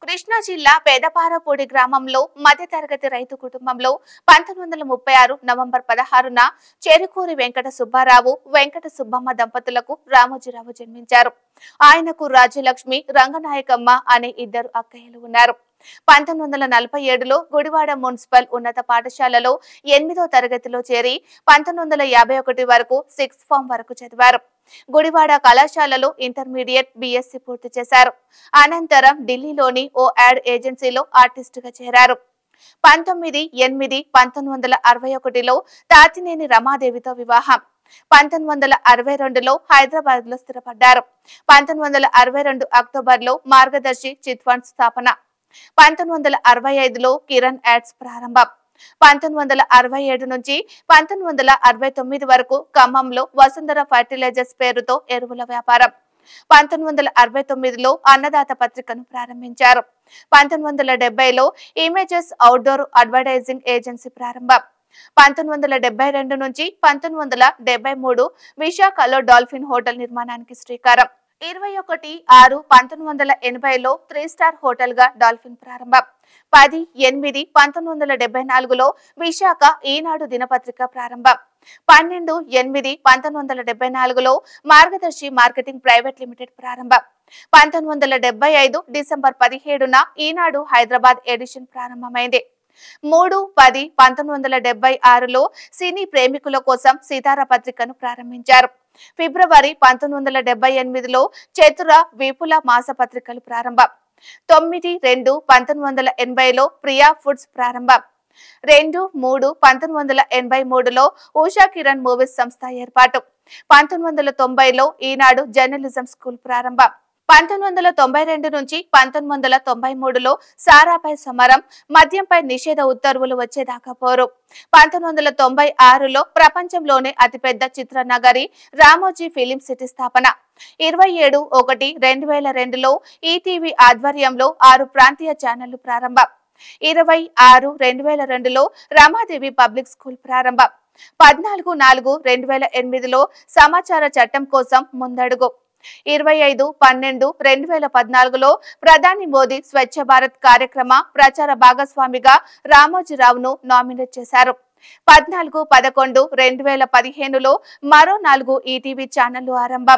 కృష్ణా జిల్లా పేదపారపూడి గ్రామంలో మధ్యతరగతి రైతు కుటుంబంలో 1936 నవంబర్ 16న చెరుకూరి వెంకట సుబ్బారావు, వెంకట సుబ్బమ్మ దంపతులకు రామోజీరావు జన్మించారు. ఆయనకు రాజ్యలక్ష్మి, రంగనాయకమ్మ అనే ఇద్దరు అక్కయ్యలు ఉన్నారు. 1947లో గుడివాడ మున్సిపల్ ఉన్నత పాఠశాలలో 8వ తరగతిలో చేరి 1951 వరకు 6th ఫార్మ్ వరకు చదివారు. గుడివాడ కళాశాలలో ఇంటర్మీడియట్ BSc పూర్తి చేశారు. అనంతరం ఢిల్లీలోని ఓ యాడ్ ఏజెన్సీలో ఆర్టిస్టుగా చేరారు. 19/8/1961లో తాతినేని రమాదేవితో వివాహం. 1962లో హైదరాబాద్ లో స్థిరపడ్డారు. 1962 అక్టోబర్లో మార్గదర్శి చిట్ ఫండ్ స్థాపన. 1965లో కిరణ్ యాడ్స్ ప్రారంభం. 1967 నుంచి 1969 వరకు ఖమ్మంలో వసుంధర ఫర్టిలైజర్స్ పేరుతో ఎరువుల వ్యాపారం. 1969లో అన్నదాత పత్రికను ప్రారంభించారు. 1970లో ఇమేజెస్ అవుట్డోర్ అడ్వర్టైజింగ్ ఏజెన్సీ ప్రారంభం. 1972 నుంచి 1973 విశాఖలో డాల్ఫిన్ హోటల్ నిర్మాణానికి శ్రీకారం. 21/6/1980లో 3 స్టార్ హోటల్ గా డాల్ఫిన్ ప్రారంభం. 10/8/1974లో విశాఖ ఈనాడు దినపత్రిక ప్రారంభం. 12/8/1974లో మార్గదర్శి మార్కెటింగ్ ప్రైవేట్ లిమిటెడ్ ప్రారంభం. 1975 డిసెంబర్ 17న ఈనాడు హైదరాబాద్ ఎడిషన్ ప్రారంభమైంది. 3/10/1976లో సినీ ప్రేమికుల కోసం సితార పత్రికను ప్రారంభించారు. ఫిబ్రవరి 1978లో చతుర, విపుల మాసపత్రికలు ప్రారంభం. 9/2/1980లో ప్రియా ఫుడ్స్ ప్రారంభం. 2/3/1983లో ఉషా కిరణ్ మూవీస్ సంస్థ ఏర్పాటు. 1990లో ఈనాడు జర్నలిజం స్కూల్ ప్రారంభం. 1992 నుంచి 1993లో సారాపై సమరం, మద్యంపై నిషేధ ఉత్తర్వులు వచ్చేదాకా పోరు. 1996లో ప్రపంచంలోనే అతిపెద్ద చిత్ర నగరి రామోజీ ఫిలిం సిటీ స్థాపన. 27/1/2002లో ఈటీవీ ఆధ్వర్యంలో 6 ప్రాంతీయ ఛానళ్లు ప్రారంభం. 26/2002లో రమాదేవి పబ్లిక్ స్కూల్ ప్రారంభం. 14/4/2008లో సమాచార చట్టం కోసం ముందడుగు. 25/12/2014లో ప్రధాని మోదీ స్వచ్ఛ భారత్ కార్యక్రమ ప్రచార భాగస్వామిగా రామోజీరావును నామినేట్ చేశారు. 14/11/2015లో మరో 4 ఈటీవీ ఛానళ్లు ఆరంభం.